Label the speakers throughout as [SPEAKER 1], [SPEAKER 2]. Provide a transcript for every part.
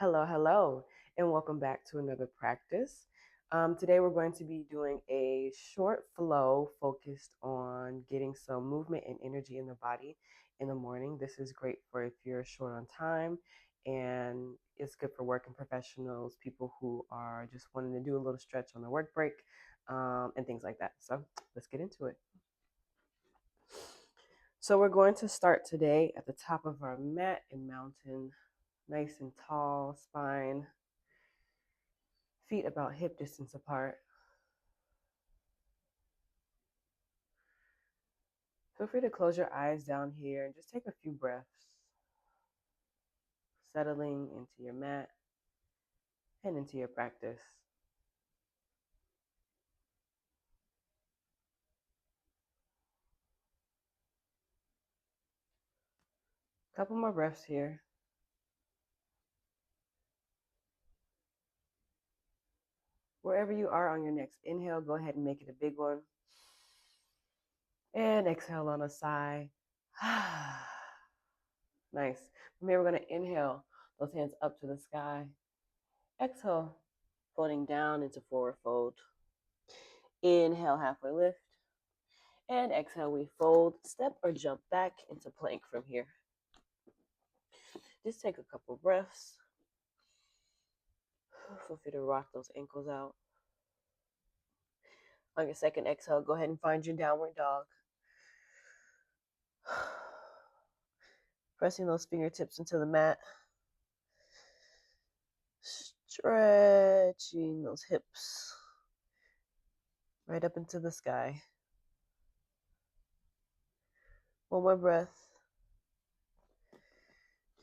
[SPEAKER 1] Hello, hello, and welcome back to another practice. Today we're going to be doing a short flow focused on getting some movement and energy in the body in the morning. This is great for if you're short on time, and it's good for working professionals, people who are just wanting to do a little stretch on the work break, and things like that. So let's get into it. So we're going to start today at the top of our mat in mountain, nice and tall spine. Feet about hip distance apart. Feel free to close your eyes down here and just take a few breaths, settling into your mat and into your practice. Couple more breaths here. Wherever you are on your next inhale, go ahead and make it a big one. And exhale on a sigh. Nice. From here, we're going to inhale those hands up to the sky. Exhale, folding down into forward fold. Inhale, halfway lift. And exhale, we fold, step or jump back into plank from here. Just take a couple breaths. Feel free to rock those ankles out. On your second exhale, go ahead and find your downward dog. Pressing those fingertips into the mat. Stretching those hips right up into the sky. One more breath.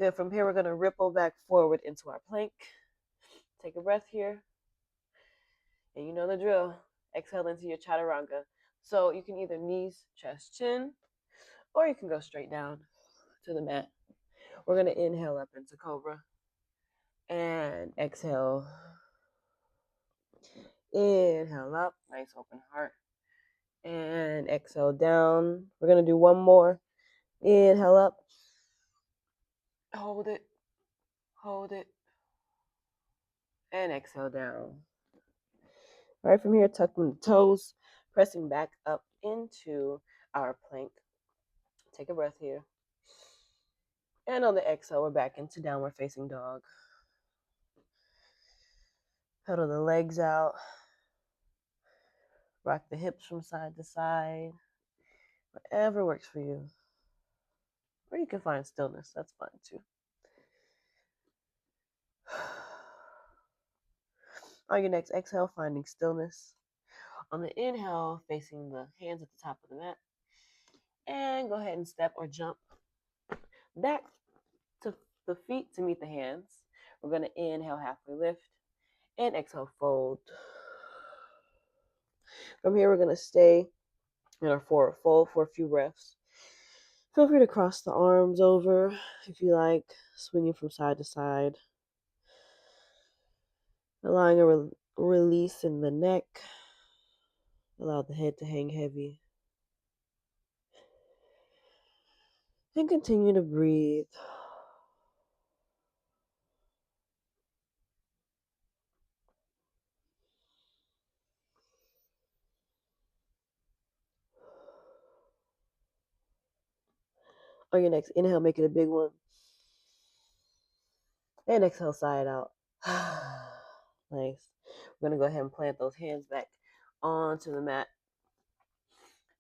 [SPEAKER 1] Then from here, we're going to ripple back forward into our plank. Take a breath here. And you know the drill. Exhale into your chaturanga. So you can either knees, chest, chin, or you can go straight down to the mat. We're going to inhale up into cobra. And exhale. Inhale up, nice open heart. And exhale down. We're going to do one more. Inhale up. Hold it. Hold it. And exhale down. All right, from here, tucking the toes, pressing back up into our plank. Take a breath here. And on the exhale, we're back into downward facing dog. Pedal the legs out. Rock the hips from side to side. Whatever works for you. Or you can find stillness. That's fine too. On your next exhale, finding stillness. On the inhale, facing the hands at the top of the mat. And go ahead and step or jump back to the feet to meet the hands. We're going to inhale, halfway lift, and exhale, fold. From here, we're going to stay in our forward fold for a few breaths. Feel free to cross the arms over if you like, swinging from side to side. Allowing a release in the neck. Allow the head to hang heavy. And continue to breathe. On your next inhale, make it a big one. And exhale, sigh it out. Nice. We're going to go ahead and plant those hands back onto the mat.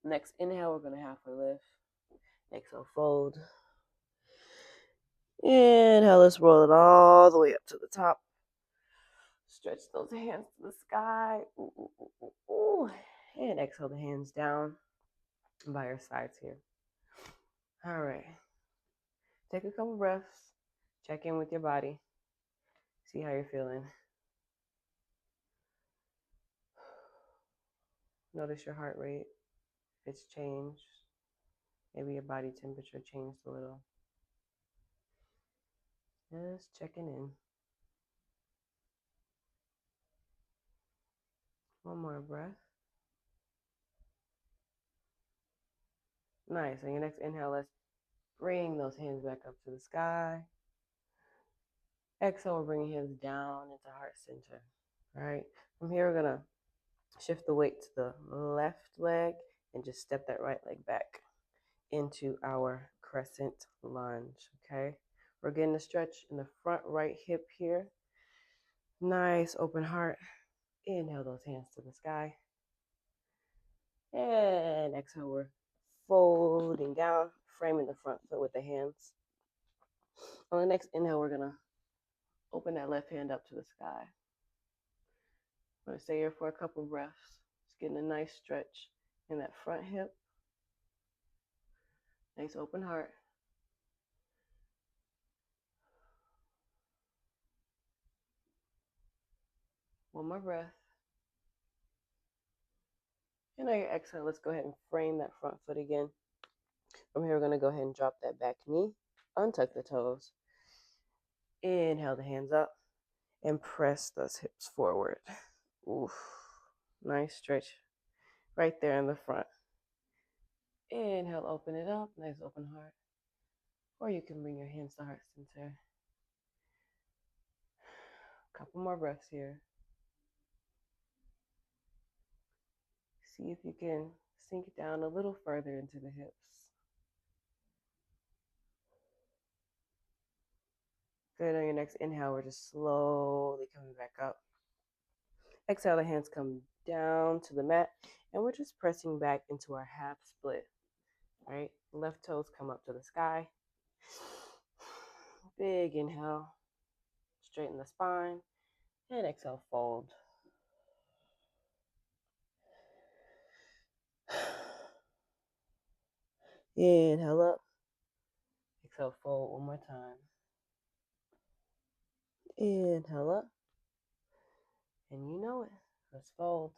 [SPEAKER 1] Next inhale, we're going to halfway lift. Exhale, fold. Inhale, let's roll it all the way up to the top. Stretch those hands to the sky. Ooh, ooh, ooh, ooh, ooh. And exhale the hands down by your sides here. All right. Take a couple breaths. Check in with your body. See how you're feeling. Notice your heart rate, if it's changed. Maybe your body temperature changed a little. Just checking in. One more breath. Nice. On your next inhale, let's bring those hands back up to the sky. Exhale, we're bringing hands down into heart center. All right. From here, we're going to shift the weight to the left leg and just step that right leg back into our crescent lunge. Okay. We're getting a stretch in the front right hip here. Nice open heart. Inhale those hands to the sky. And exhale, we're folding down, framing the front foot with the hands. On the next inhale, we're going to open that left hand up to the sky. I'm going to stay here for a couple breaths. Just getting a nice stretch in that front hip. Nice open heart. One more breath. And on your exhale, let's go ahead and frame that front foot again. From here, we're going to go ahead and drop that back knee. Untuck the toes. Inhale the hands up and press those hips forward. Oof. Nice stretch right there in the front. Inhale, open it up. Nice open heart. Or you can bring your hands to heart center. A couple more breaths here. See if you can sink down a little further into the hips. Good. On your next inhale, we're just slowly coming back up. Exhale, the hands come down to the mat, and we're just pressing back into our half split. All right, left toes come up to the sky. Big inhale, straighten the spine, and exhale, fold. Inhale up, exhale, fold one more time. Inhale up, and you know it, let's fold.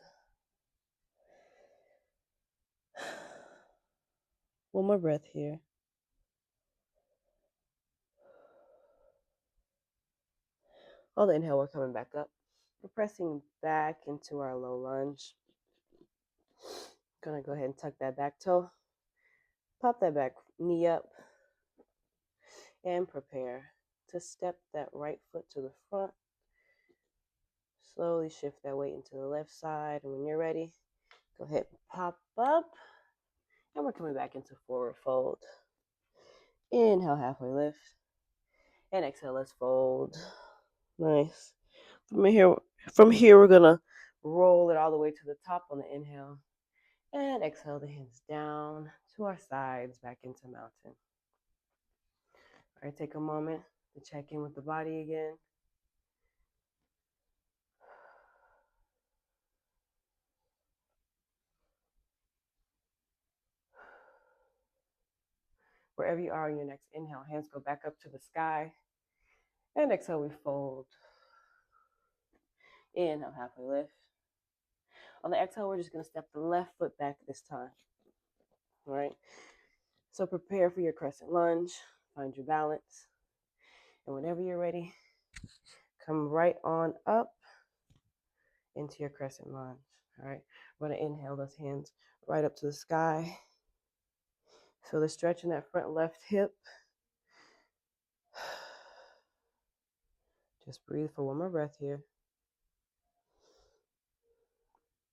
[SPEAKER 1] One more breath here. On the inhale, we're coming back up. We're pressing back into our low lunge. Gonna go ahead and tuck that back toe. Pop that back knee up. And prepare to step that right foot to the front. Slowly shift that weight into the left side. And when you're ready, go ahead and pop up. And we're coming back into forward fold. Inhale, halfway lift. And exhale, let's fold. Nice. From here, we're gonna roll it all the way to the top on the inhale. And exhale the hands down to our sides, back into mountain. All right, take a moment to check in with the body again. Wherever you are on your next inhale, hands go back up to the sky. And exhale, we fold. Inhale, halfway lift. On the exhale, we're just going to step the left foot back this time. All right. So prepare for your crescent lunge. Find your balance. And whenever you're ready, come right on up into your crescent lunge. All right. We're going to inhale those hands right up to the sky. Feel the stretch in that front left hip. Just breathe for one more breath here.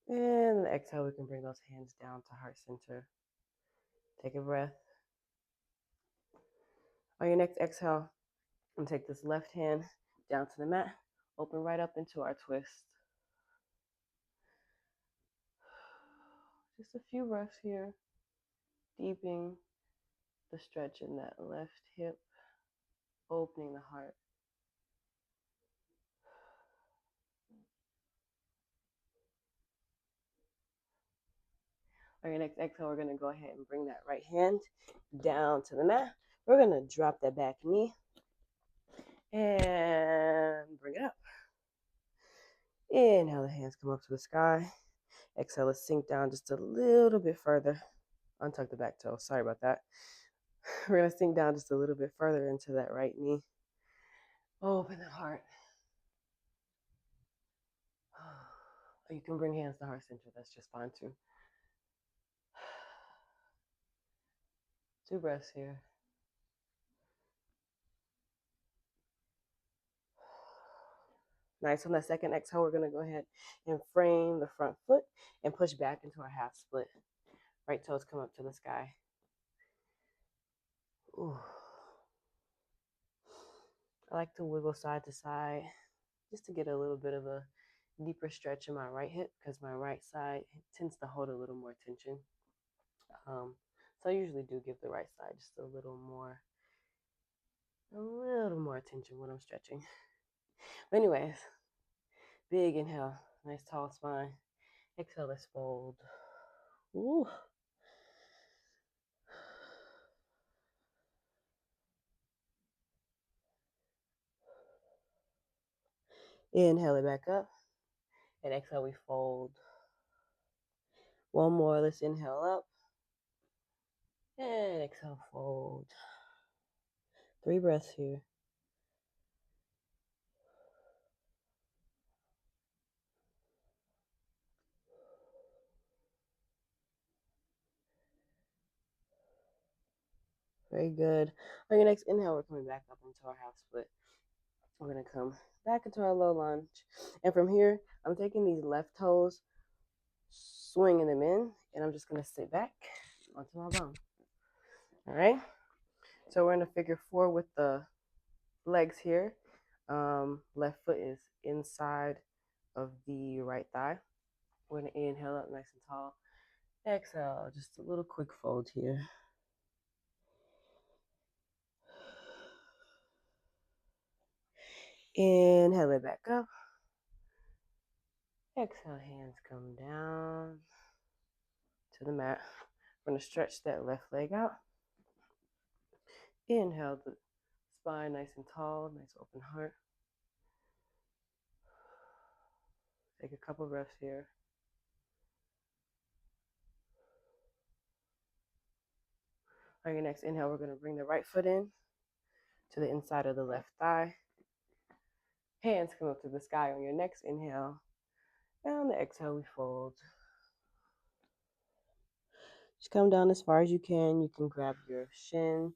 [SPEAKER 1] And the exhale, we can bring those hands down to heart center. Take a breath. On your next exhale, and take this left hand down to the mat. Open right up into our twist. Just a few breaths here. Deepening the stretch in that left hip. Opening the heart. On your next exhale, we're going to go ahead and bring that right hand down to the mat. We're going to drop that back knee and bring it up. Inhale, the hands come up to the sky. Exhale, let's sink down just a little bit further. Untuck the back toe. Sorry about that. We're going to sink down just a little bit further into that right knee. Open the heart. You can bring hands to heart center. That's just fine too. 2 breaths here. Nice. On that second exhale, we're going to go ahead and frame the front foot and push back into our half split. Right toes come up to the sky. Ooh. I like to wiggle side to side just to get a little bit of a deeper stretch in my right hip because my right side tends to hold a little more tension. So I usually do give the right side just a little more attention when I'm stretching. But anyways, big inhale, nice tall spine. Exhale, let's fold. Ooh. Inhale it back up. And exhale, we fold. One more. Let's inhale up. And exhale, fold. 3 breaths here. Very good. On your next inhale, we're coming back up into our half split. We're going to come back into our low lunge. And from here, I'm taking these left toes, swinging them in, and I'm just going to sit back onto my bum. All right? So we're in a figure 4 with the legs here. Left foot is inside of the right thigh. We're going to inhale up nice and tall. Exhale, just a little quick fold here. Inhale it back up. Exhale, hands come down to the mat. We're going to stretch that left leg out. Inhale, the spine nice and tall, nice open heart. Take a couple breaths here. On your next inhale, we're going to bring the right foot in to the inside of the left thigh. Hands come up to the sky on your next inhale. And on the exhale, we fold. Just come down as far as you can. You can grab your shin,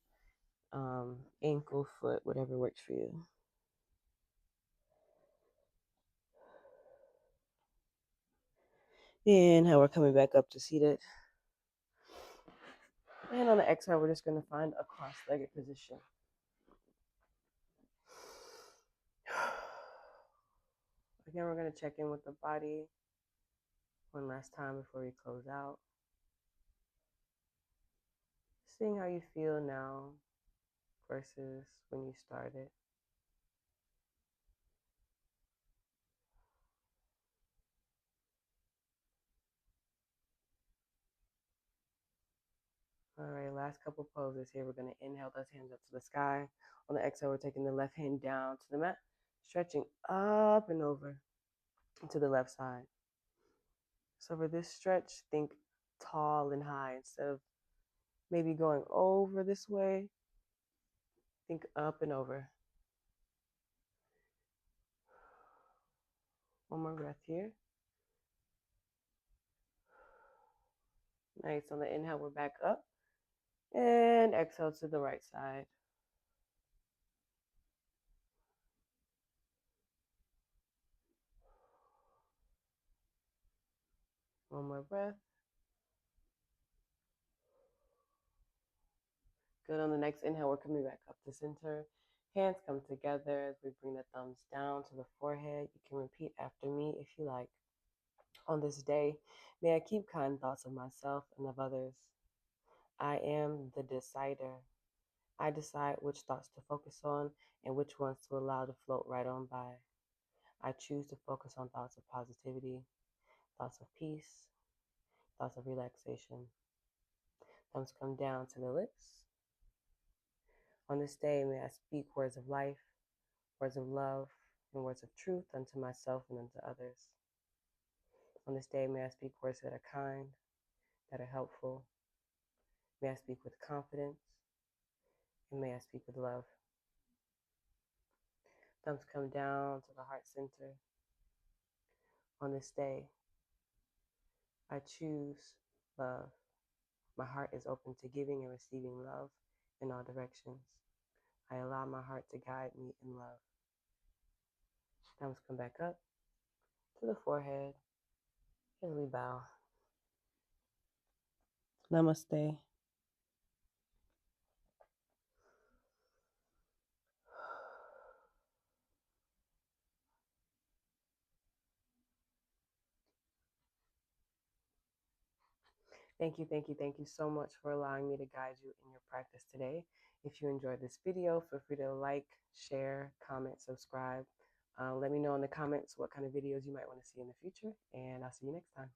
[SPEAKER 1] ankle, foot, whatever works for you. Inhale, we're coming back up to seated. And on the exhale, we're just going to find a cross-legged position. Again, we're going to check in with the body one last time before we close out. Seeing how you feel now versus when you started. All right, last couple poses here. We're going to inhale those hands up to the sky. On the exhale, we're taking the left hand down to the mat, stretching up and over to the left side. So for this stretch, think tall and high. Instead of maybe going over this way, think up and over. One more breath here. Nice. On the inhale, we're back up. And exhale to the right side. One more breath. Good. On the next inhale, we're coming back up to center. Hands come together as we bring the thumbs down to the forehead. You can repeat after me if you like. On this day, may I keep kind thoughts of myself and of others. I am the decider. I decide which thoughts to focus on and which ones to allow to float right on by. I choose to focus on thoughts of positivity, thoughts of peace, thoughts of relaxation. Thumbs come down to the lips. On this day, may I speak words of life, words of love, and words of truth unto myself and unto others. On this day, may I speak words that are kind, that are helpful. May I speak with confidence, and may I speak with love. Thumbs come down to the heart center. On this day, I choose love. My heart is open to giving and receiving love in all directions. I allow my heart to guide me in love. Thumbs come back up to the forehead as we bow. Namaste. Thank you so much for allowing me to guide you in your practice today. If you enjoyed this video, feel free to like, share, comment, subscribe. Let me know in the comments what kind of videos you might want to see in the future, and I'll see you next time.